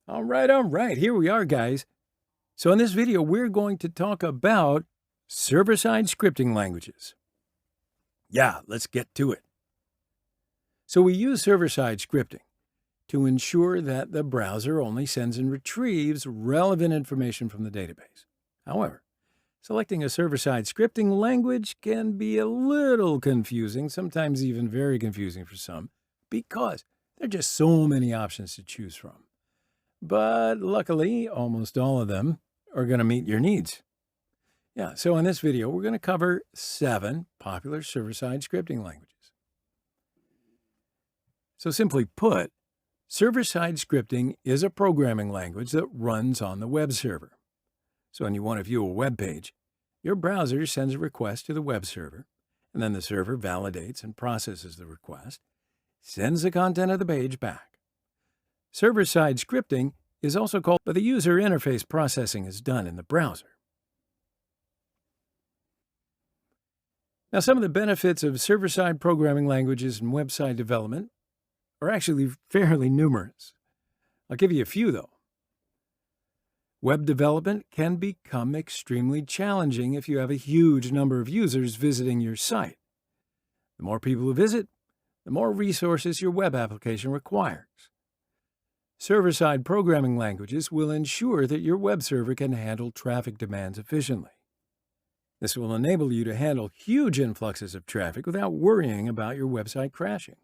All right, here we are, guys. So in this video, we're going to talk about server-side scripting languages. Yeah, let's get to it. So we use server-side scripting to ensure that the browser only sends and retrieves relevant information from the database. However, selecting a server-side scripting language can be a little confusing, sometimes even very confusing for some, because there are just so many options to choose from. But luckily, almost all of them are going to meet your needs. Yeah, so in this video, we're going to cover 7 popular server-side scripting languages. So simply put, server-side scripting is a programming language that runs on the web server. So when you want to view a web page, your browser sends a request to the web server, and then the server validates and processes the request, sends the content of the page back. Server-side scripting is also called, but the user interface processing is done in the browser. Now, some of the benefits of server-side programming languages and website development are actually fairly numerous. I'll give you a few, though. Web development can become extremely challenging if you have a huge number of users visiting your site. The more people who visit, the more resources your web application requires. Server-side programming languages will ensure that your web server can handle traffic demands efficiently. This will enable you to handle huge influxes of traffic without worrying about your website crashing.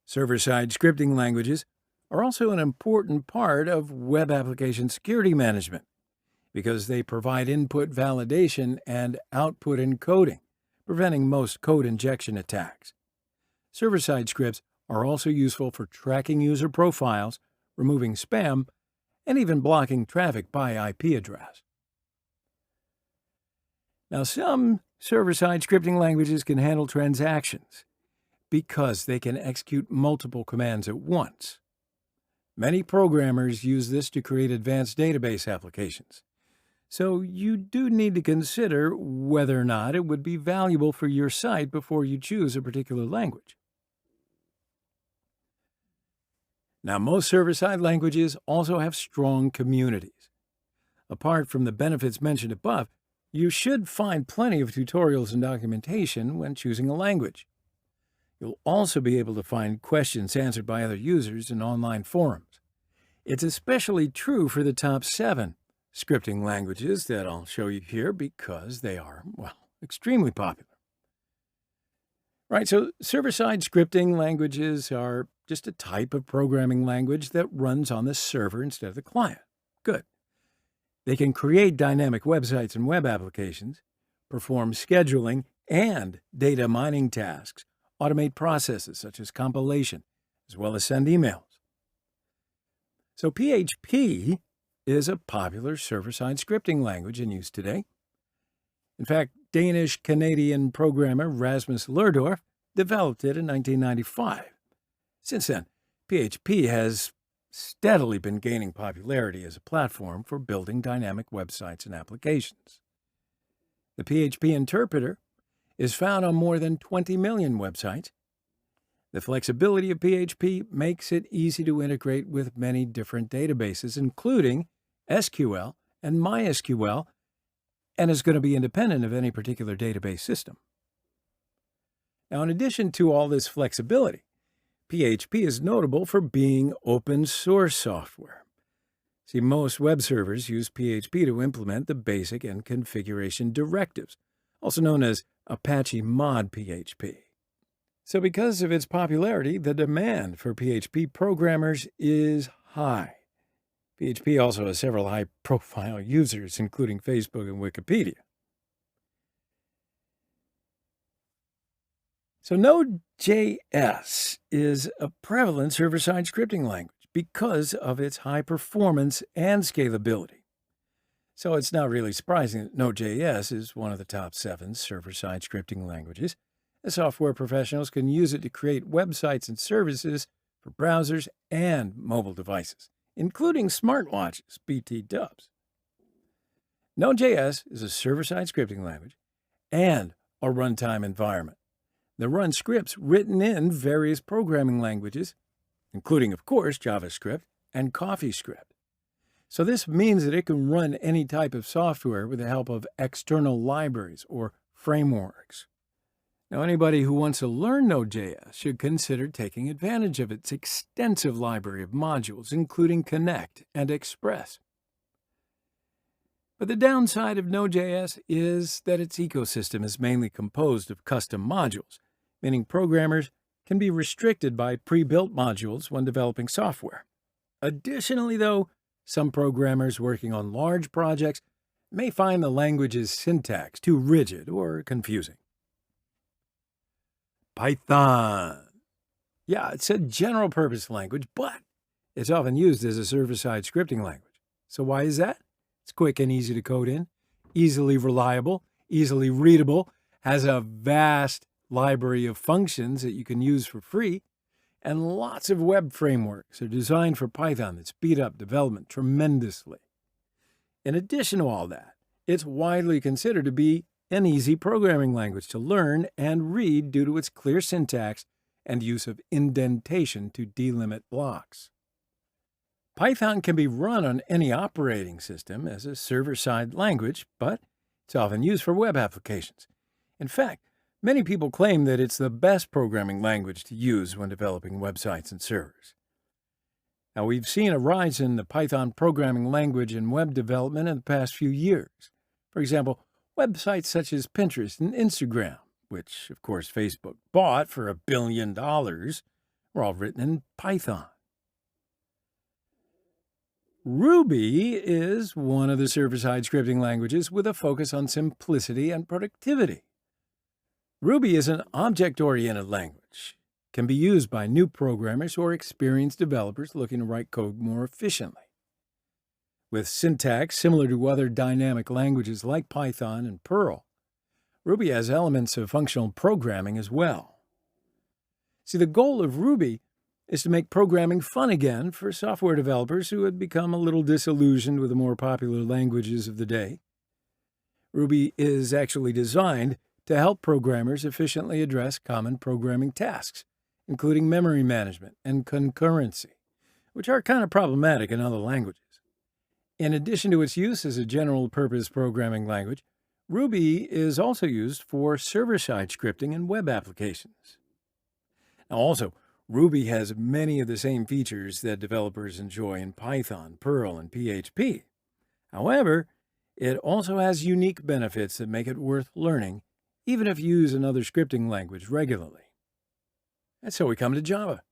Server-side scripting languages are also an important part of web application security management because they provide input validation and output encoding, preventing most code injection attacks. Server-side scripts are also useful for tracking user profiles, removing spam, and even blocking traffic by IP address. Now, some server-side scripting languages can handle transactions because they can execute multiple commands at once. Many programmers use this to create advanced database applications. So you do need to consider whether or not it would be valuable for your site before you choose a particular language. Now, most server-side languages also have strong communities. Apart from the benefits mentioned above, you should find plenty of tutorials and documentation when choosing a language. You'll also be able to find questions answered by other users in online forums. It's especially true for the top 7 scripting languages that I'll show you here because they are, well, extremely popular. Right, so server-side scripting languages are just a type of programming language that runs on the server instead of the client. Good. They can create dynamic websites and web applications, perform scheduling and data mining tasks, automate processes such as compilation, as well as send emails. So PHP is a popular server-side scripting language in use today. In fact, Danish-Canadian programmer Rasmus Lerdorf developed it in 1995. Since then, PHP has steadily been gaining popularity as a platform for building dynamic websites and applications. The PHP interpreter is found on more than 20 million websites. The flexibility of PHP makes it easy to integrate with many different databases, including SQL and MySQL, and is going to be independent of any particular database system. Now, in addition to all this flexibility, PHP is notable for being open source software. See, most web servers use PHP to implement the basic and configuration directives, also known as Apache Mod PHP. So because of its popularity, the demand for PHP programmers is high. PHP also has several high-profile users, including Facebook and Wikipedia. So Node.js is a prevalent server-side scripting language because of its high performance and scalability. So it's not really surprising that Node.js is one of the top 7 server-side scripting languages, as software professionals can use it to create websites and services for browsers and mobile devices, including smartwatches, BT dubs. Node.js is a server-side scripting language and a runtime environment that runs scripts written in various programming languages, including, of course, JavaScript and CoffeeScript. So this means that it can run any type of software with the help of external libraries or frameworks. Now, anybody who wants to learn Node.js should consider taking advantage of its extensive library of modules, including Connect and Express. But the downside of Node.js is that its ecosystem is mainly composed of custom modules, meaning programmers can be restricted by pre-built modules when developing software. Additionally, though, some programmers working on large projects may find the language's syntax too rigid or confusing. Python. Yeah, it's a general-purpose language, but it's often used as a server-side scripting language. So why is that? It's quick and easy to code in, easily reliable, easily readable, has a vast library of functions that you can use for free, and lots of web frameworks are designed for Python that speed up development tremendously. In addition to all that, it's widely considered to be an easy programming language to learn and read due to its clear syntax and use of indentation to delimit blocks. Python can be run on any operating system as a server-side language, but it's often used for web applications. In fact, many people claim that it's the best programming language to use when developing websites and servers. Now, we've seen a rise in the Python programming language in web development in the past few years. For example, websites such as Pinterest and Instagram, which, of course, Facebook bought for $1 billion, were all written in Python. Ruby is one of the server-side scripting languages with a focus on simplicity and productivity. Ruby is an object-oriented language, can be used by new programmers or experienced developers looking to write code more efficiently. With syntax similar to other dynamic languages like Python and Perl, Ruby has elements of functional programming as well. See, the goal of Ruby is to make programming fun again for software developers who had become a little disillusioned with the more popular languages of the day. Ruby is actually designed to help programmers efficiently address common programming tasks, including memory management and concurrency, which are kind of problematic in other languages. In addition to its use as a general-purpose programming language, Ruby is also used for server-side scripting and web applications. Now also, Ruby has many of the same features that developers enjoy in Python, Perl, and PHP. However, it also has unique benefits that make it worth learning, even if you use another scripting language regularly. And so we come to Java,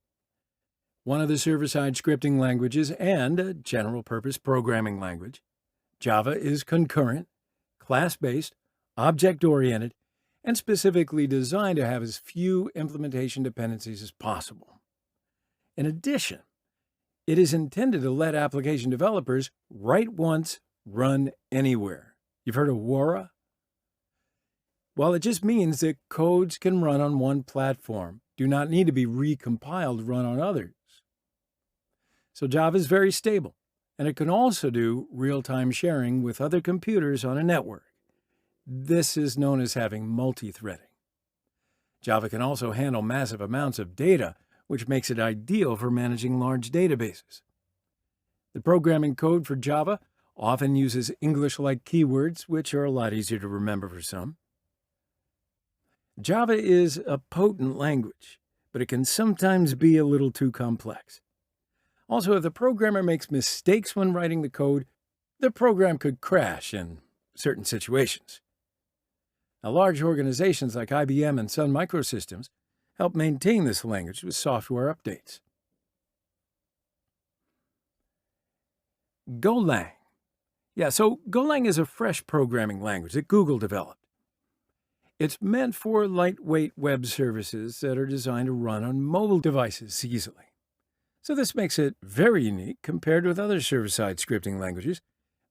one of the server-side scripting languages and a general-purpose programming language. Java is concurrent, class-based, object-oriented, and specifically designed to have as few implementation dependencies as possible. In addition, it is intended to let application developers write once, run anywhere. You've heard of WARA? Well, it just means that codes can run on one platform, do not need to be recompiled to run on others. So Java is very stable, and it can also do real-time sharing with other computers on a network. This is known as having multi-threading. Java can also handle massive amounts of data, which makes it ideal for managing large databases. The programming code for Java often uses English-like keywords, which are a lot easier to remember for some. Java is a potent language, but it can sometimes be a little too complex. Also, if the programmer makes mistakes when writing the code, the program could crash in certain situations. Now, large organizations like IBM and Sun Microsystems help maintain this language with software updates. Golang. So Golang is a fresh programming language that Google developed. It's meant for lightweight web services that are designed to run on mobile devices easily. So this makes it very unique compared with other server-side scripting languages,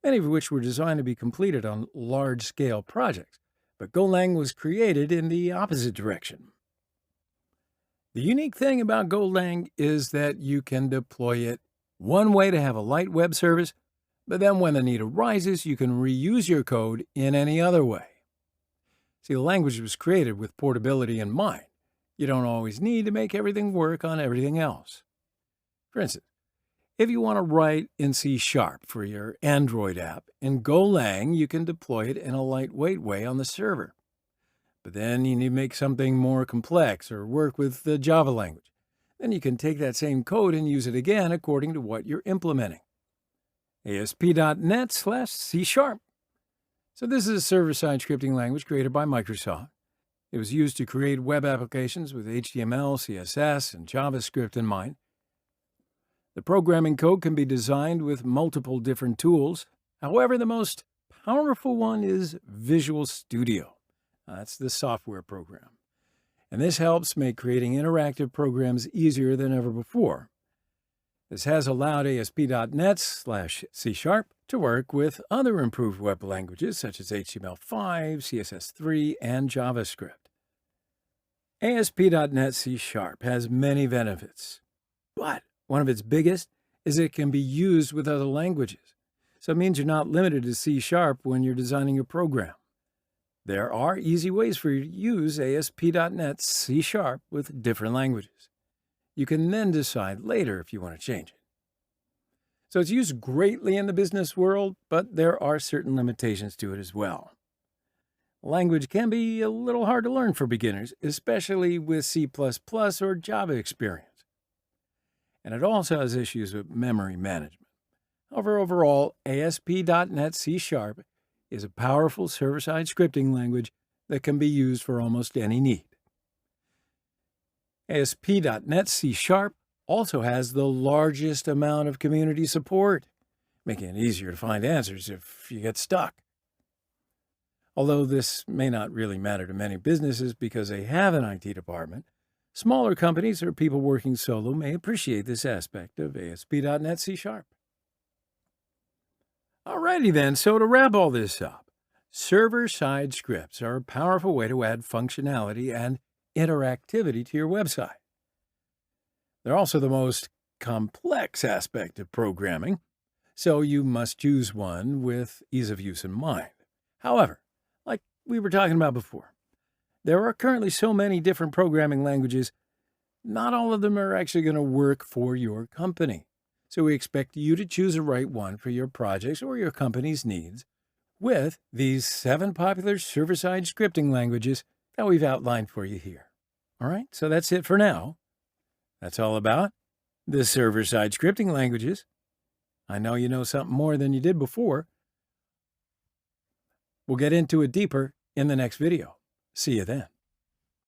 many of which were designed to be completed on large-scale projects. But Golang was created in the opposite direction. The unique thing about Golang is that you can deploy it one way to have a light web service, but then when the need arises, you can reuse your code in any other way. See, the language was created with portability in mind. You don't always need to make everything work on everything else. For instance, If you want to write in C# for your Android app, in Golang you can deploy it in a lightweight way on the server. But then you need to make something more complex or work with the Java language. Then you can take that same code and use it again according to what you're implementing. ASP.NET/C#. So this is a server-side scripting language created by Microsoft. It was used to create web applications with HTML, CSS, and JavaScript in mind. The programming code can be designed with multiple different tools. However, the most powerful one is Visual Studio. That's the software program. And this helps make creating interactive programs easier than ever before. This has allowed ASP.NET/C# to work with other improved web languages such as HTML5, CSS3, and JavaScript. ASP.NET/C# has many benefits, but one of its biggest is it can be used with other languages. So it means you're not limited to C# when you're designing your program. There are easy ways for you to use ASP.NET/C# with different languages. You can then decide later if you want to change it. So it's used greatly in the business world, but there are certain limitations to it as well. Language can be a little hard to learn for beginners, especially with C++ or Java experience. And it also has issues with memory management. However, overall, ASP.NET/C# is a powerful server-side scripting language that can be used for almost any need. ASP.NET/C# also has the largest amount of community support, making it easier to find answers if you get stuck. Although this may not really matter to many businesses because they have an IT department, smaller companies or people working solo may appreciate this aspect of ASP.NET/C#. Alrighty then, so to wrap all this up, server-side scripts are a powerful way to add functionality and interactivity to your website. They're also the most complex aspect of programming, so you must choose one with ease of use in mind. However, like we were talking about before, there are currently so many different programming languages, not all of them are actually going to work for your company. So we expect you to choose the right one for your projects or your company's needs with these 7 popular server-side scripting languages that we've outlined for you here. All right, so that's it for now. That's all about the server-side scripting languages. I know you know something more than you did before. We'll get into it deeper in the next video. See you then.